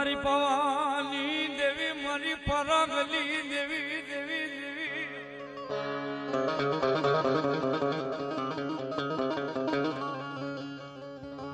મારી પવાની દેવી મારી પરાગલી દેવી દેવી દેવી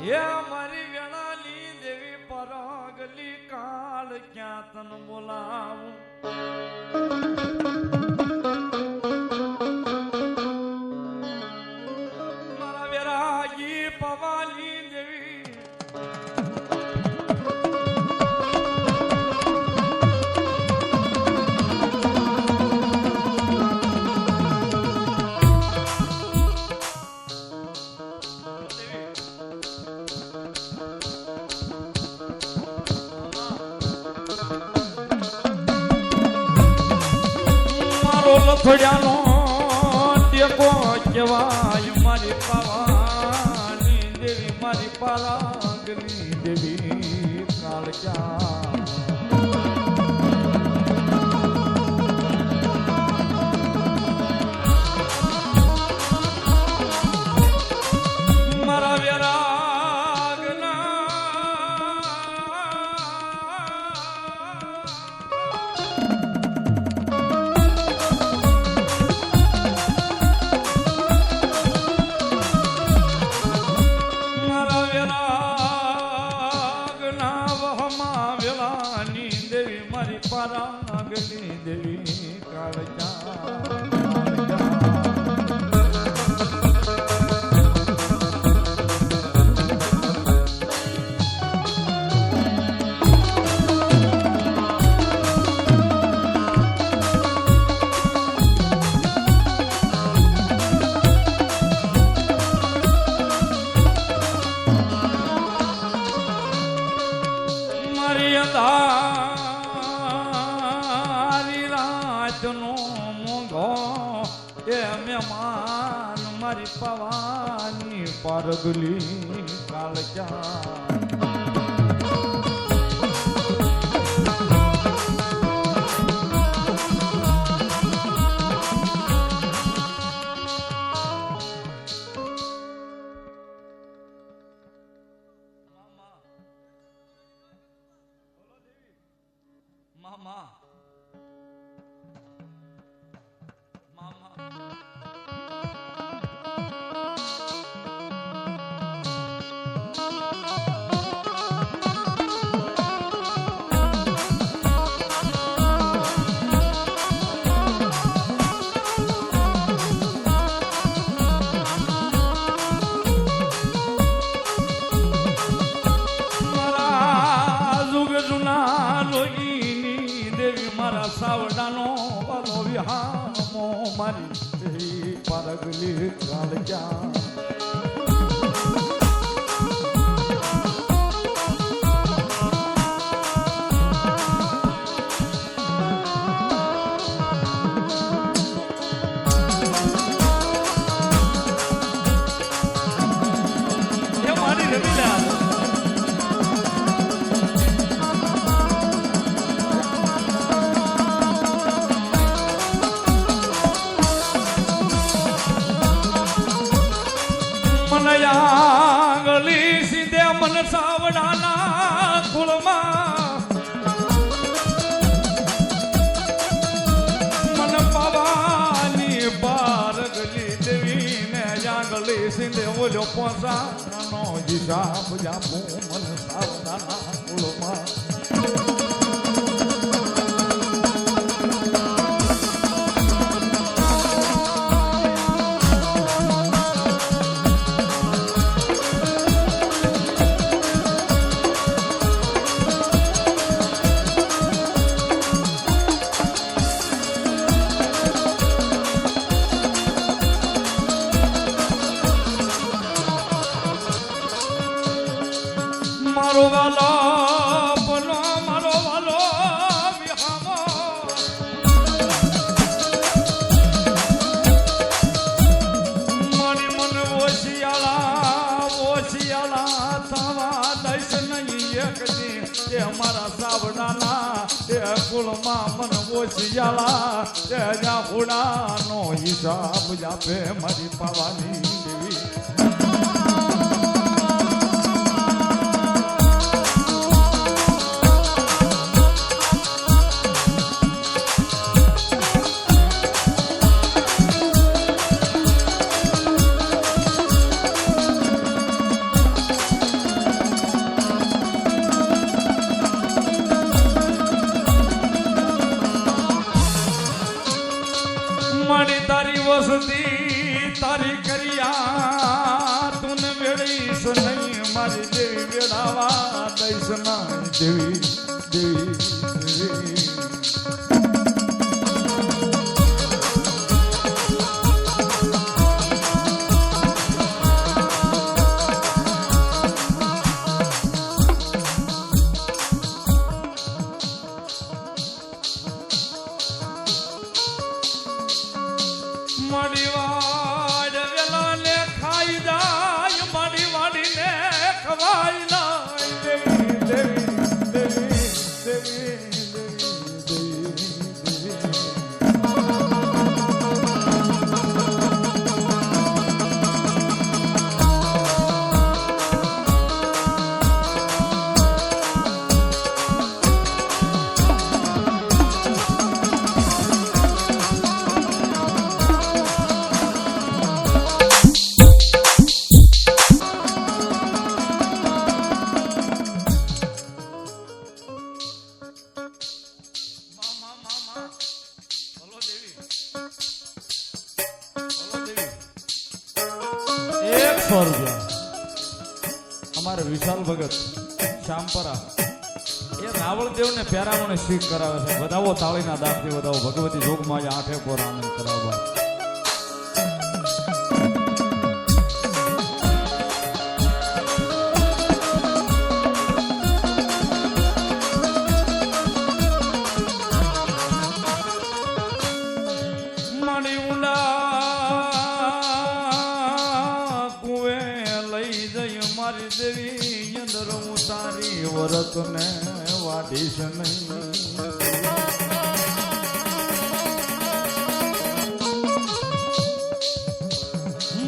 હે મારી વેળાલી દેવી પરાગલી કાળ ક્યાં તન બોલાવું મારા વેરાગી પવાની દેવી લથડિયાનો ટેકો કહેવાય મારી પાવાની દેવી મારી પરાગની દેવી કાળજા મારા વેરાગના પરાગની દેવી કાળજા મારી મોંઘો એ મહેમાન મારી પવાની પરાગલી કાળજા મામા મારા સાવડાનો વાલો વિહામો મારી પરાગલી કાળજા એ મારી રમીલા આંગળી સીધે મન સાવડાના કુળમાં મન પવાની પરાગલી દેવી ને આંગળી સીધે ઓલો પોસાનો હિસાબ જાપું મન સાવડાના કુળમાં મારો વાલો બોલો મારો વાલો વિહામો મારી મન ઓશિયાળા થવા દઈશ નહીં એક દી એ મારા સાવડાના એ કુળમાં મન ઓશિયાળા એ જાહુડાનો હિસાબ જાપે મારી પવાની દેવી મારી તારી વસતી તારી કરિયા તું વેળીશ નહીં મારી દેવી વેળાવા દઈશ ના દેવી દેવી દેવી મડીવાડ વેલાને ખાઈ જાય મડીવાડીને ખવાઈ જાય દેવી દેવી દેવી દેવી અમારે વિશાલ ભગત શ્યામપરા એ રાવળ દેવને પ્યારામણે શીખ કરાવે છે વધાવો તાળીના દાંતથી વધાવો ભગવતી જોગમાં આઠે પોર આનંદ કરાવવા મણી ઊંડા મારી દેવી અંદર હું તારી વરત ને વાડીશ નહીં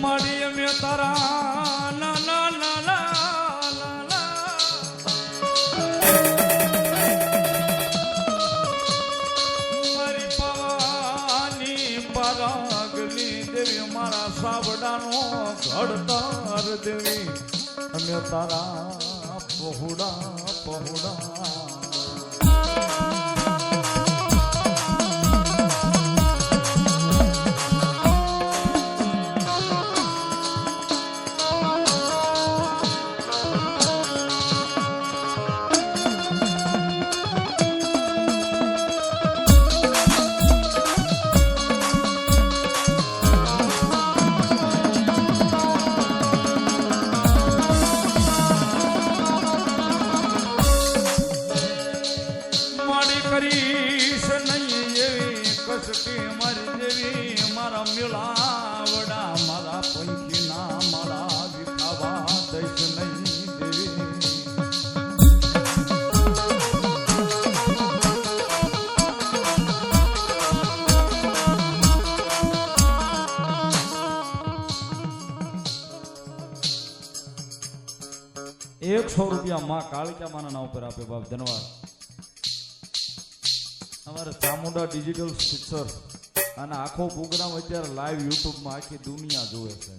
મારી અમે તારા ના ના ના ના મારી પવાની પરાગની દેવી મારા સાવડાનો ઘડતર દેવી અમે તારા પહોળા પહોળા કરીશ નહીં એવી કસકી મારી દેવી મારા મેળાવડા મારા પંખીના મારા વિખાવા દઈશ નહીં દેવી ₹100 માં કાળિકા માના નામ ઉપર આપે બાપ ધન્યવાદ અમારે ચામુંડા ડિજિટલ પિક્ચર અને આખો પ્રોગ્રામ અત્યારે લાઈવ યુટ્યુબમાં આખી દુનિયા જોવે છે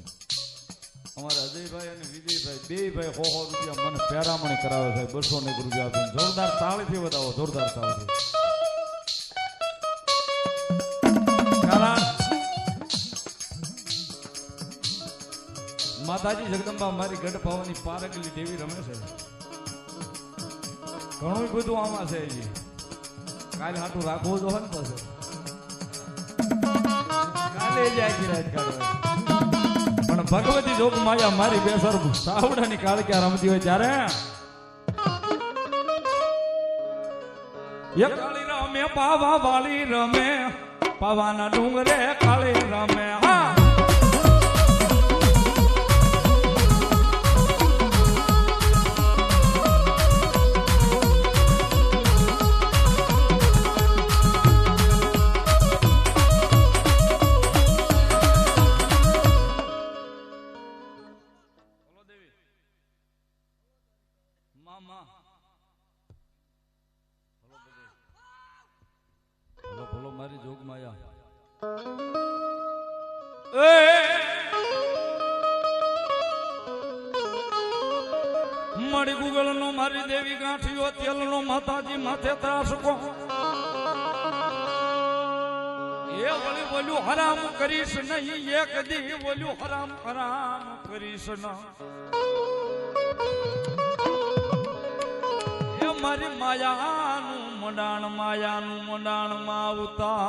અમારે અજયભાઈ અને વિજયભાઈ બે ભાઈ ₹100 મને પેરામણી કરાવે છે ₹201 આપીને જોરદાર તાળીથી વધાવો જોરદાર તાળીથી માતાજી જગદંબા મારી ગઢ પાવાની પારગલી દેવી રમે છે ઘણું બધું આમાં છે હજી કાલે હાટું રાખવું તો હોય ને પછી કાલે જાય રાત કાઢવા પણ ભગવતી જોગ માયા મારી બેસર સાવડાની કાળક્યા રમતી હોય ત્યારે એ કાળી રમે પાવા વાળી રમે પાવાના ડુંગરે કાળી રમે હા બોલો મારી જોગ માયા મળી ગુગલ નો મારી દેવી ગાંઠિયો તેલ નો માતાજી માથે ત્રાસકો એ વળી બોલ્યું હરામ કરીશ નહીં એક દી બોલ્યું હરામ હરામ કરીશ ના એ મારી માયાનું મંડાણ માં આવતા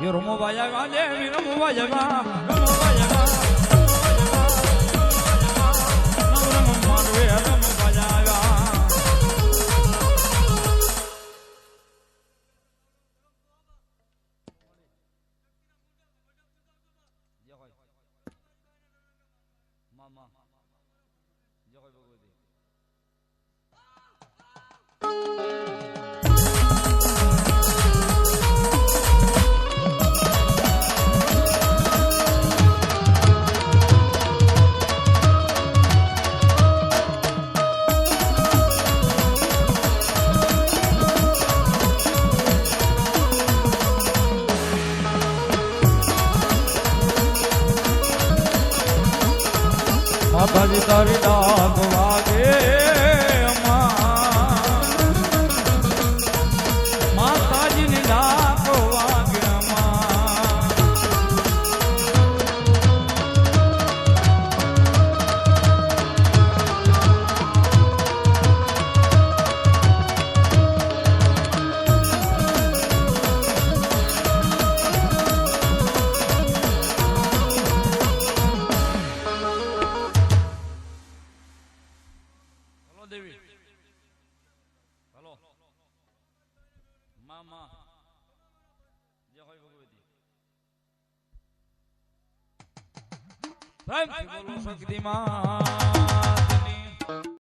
એ રમો વાયા દેવી રમો વાયા મામા જય ભગવતી માતાજી તારી ડાક વાગે માતાજીની ડાક વાગે દેવી હલો મામા જય હોય ભગવતી પ્રેમથી બોલો શક્તિમાં